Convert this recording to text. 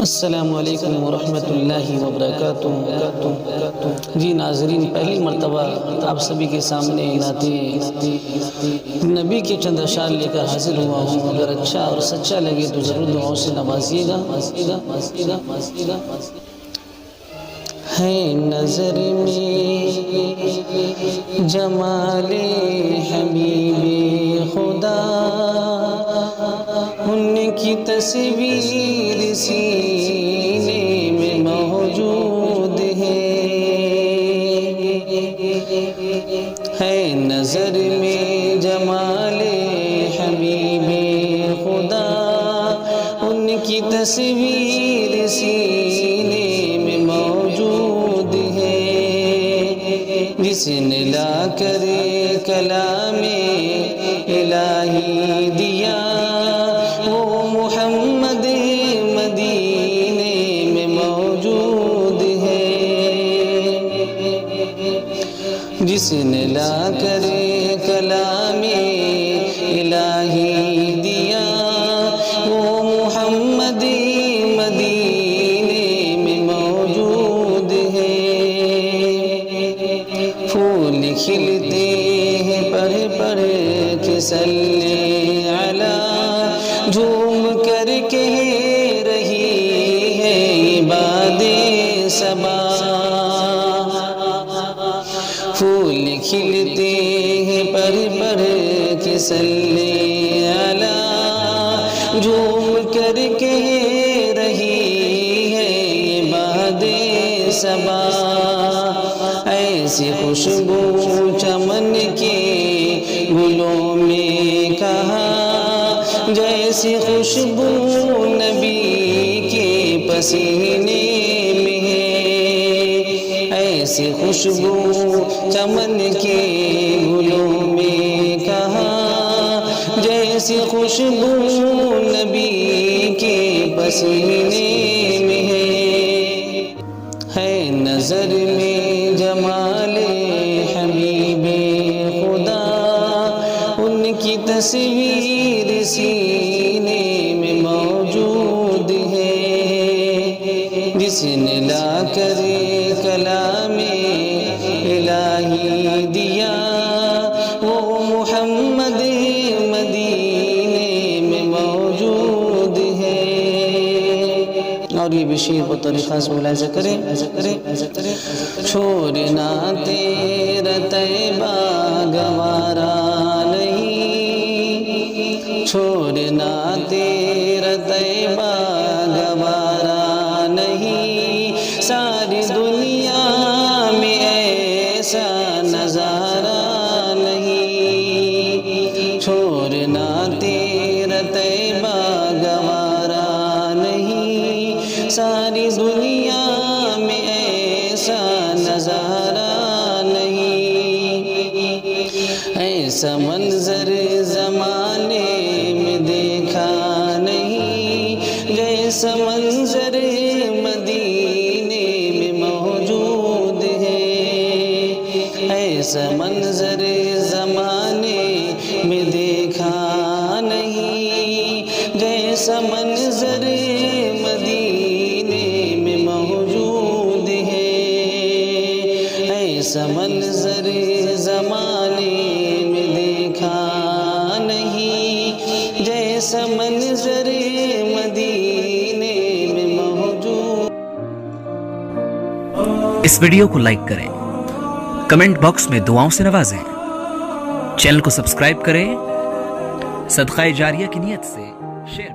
السلام علیکم ورحمۃ اللہ وبرکاتہ۔ جی ناظرین، پہلی مرتبہ آپ سبھی کے سامنے نعت نبی کے چند اشعار لے کر حاضر ہوا ہوں۔ اگر اچھا اور سچا لگے تو ضرور دعاؤں سے نوازیے گا۔ ہے نظر میں جمال حبیب خدا، ان کی تصویر سینے میں موجود ہے نظر میں جمال حبیب خدا، ان کی تصویر سینے میں موجود ہے، جس نے لا کر کلام الہی دیا وہ محمد مدینے میں موجود ہے، جس نے لا کر کلام الہی دیا وہ محمد مدینے میں موجود ہے۔ پھول کھلتے ہیں پڑھ پڑھ کے صلی علی، جھوم کر کہہ رہی ہے باد صبا۔ پھول کھلتے ہیں پڑھ پڑھ کے صلی علی، جھوم کر کہہ رہی ہے باد صبا۔ ایسی خوشبو چمن کے گلوں میں کہاں، جیسی خوشبو نبی کے پسینے میں ہے، ایسی خوشبو چمن کے گلوں میں کہاں، جیسی خوشبو نبی کے پسینے میں ہے نظر میں جمال حبیب خدا، ان کی تصویر سینے میں موجود ہے، جس نے لا کر کلام الہی دیا وہ محمد مدینے میں موجود ہے۔ اور یہ بھی شعر کو طریقہ سے ملاحظہ کریں۔ چھوڑنا تیرا طیبہ گوارا نہیں، چھوڑنا تیرا طیبہ گوارا نہیں، ساری دنیا میں ایسا نظارہ نہیں، چھوڑنا تیرا طیبہ گوارا نہیں، ساری دنیا میں ایسا نظارہ نہیں، ایسا منظر زمانے میں دیکھا نہیں، جیسا منظر مدینے میں موجود ہے، ایسا منظر زمانے میں دیکھا نہیں، جیسا منظر مدینے میں موجود ہے، ایسا منظر زمانے میں دیکھا نہیں، جیسا منظر مدینے میں موجود۔ اس ویڈیو کو لائک کریں، کمنٹ باکس میں دعاؤں سے نوازیں، چینل کو سبسکرائب کریں، صدقہ جاریہ کی نیت سے شیئر